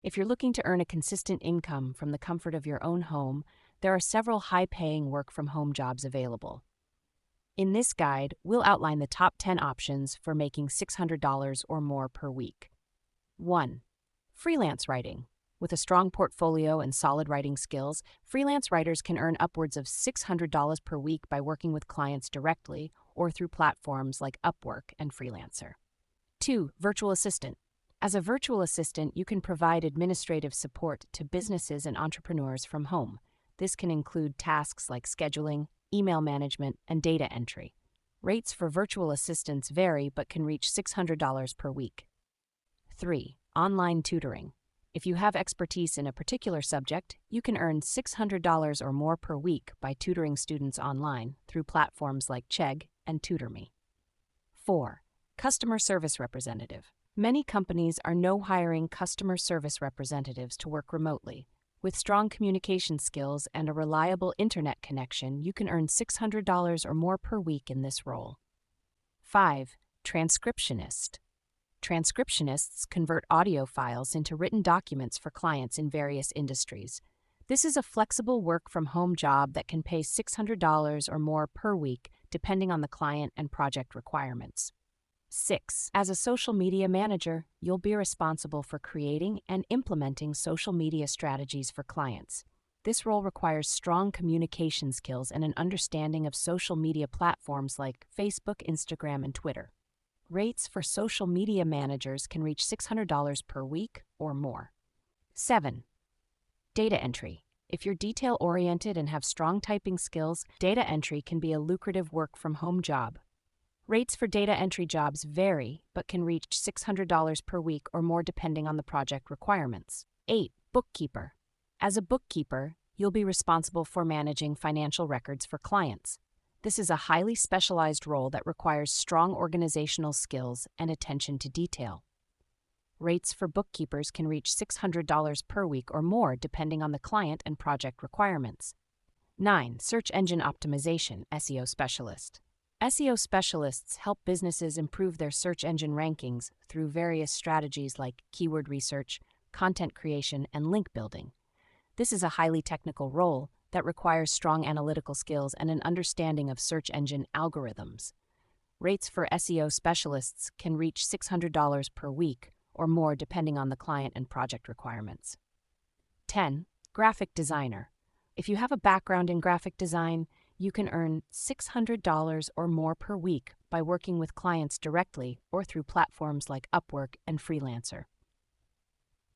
If you're looking to earn a consistent income from the comfort of your own home, there are several high-paying work-from-home jobs available. In this guide, we'll outline the top 10 options for making $600 or more per week. 1. Freelance writing. With a strong portfolio and solid writing skills, freelance writers can earn upwards of $600 per week by working with clients directly or through platforms like Upwork and Freelancer. 2. Virtual assistant. As a virtual assistant, you can provide administrative support to businesses and entrepreneurs from home. This can include tasks like scheduling, email management, and data entry. Rates for virtual assistants vary but can reach $600 per week. 3. Online tutoring. If you have expertise in a particular subject, you can earn $600 or more per week by tutoring students online through platforms like Chegg and TutorMe. 4. Customer service representative. Many companies are no-hiring customer service representatives to work remotely. With strong communication skills and a reliable internet connection, you can earn $600 or more per week in this role. 5. Transcriptionist. Transcriptionists convert audio files into written documents for clients in various industries. This is a flexible work-from-home job that can pay $600 or more per week, depending on the client and project requirements. 6. As a social media manager, you'll be responsible for creating and implementing social media strategies for clients. This role requires strong communication skills and an understanding of social media platforms like Facebook, Instagram, and Twitter. Rates for social media managers can reach $600 per week or more. 7. Data entry. If you're detail-oriented and have strong typing skills, data entry can be a lucrative work-from-home job. Rates for data entry jobs vary, but can reach $600 per week or more depending on the project requirements. 8. Bookkeeper. As a bookkeeper, you'll be responsible for managing financial records for clients. This is a highly specialized role that requires strong organizational skills and attention to detail. Rates for bookkeepers can reach $600 per week or more depending on the client and project requirements. 9. Search engine optimization, SEO specialist. SEO specialists help businesses improve their search engine rankings through various strategies like keyword research, content creation, and link building. This is a highly technical role that requires strong analytical skills and an understanding of search engine algorithms. Rates for SEO specialists can reach $600 per week or more depending on the client and project requirements. 10. Graphic designer. If you have a background in graphic design, you can earn $600 or more per week by working with clients directly or through platforms like Upwork and Freelancer.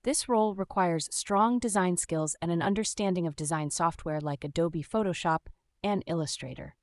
This role requires strong design skills and an understanding of design software like Adobe Photoshop and Illustrator.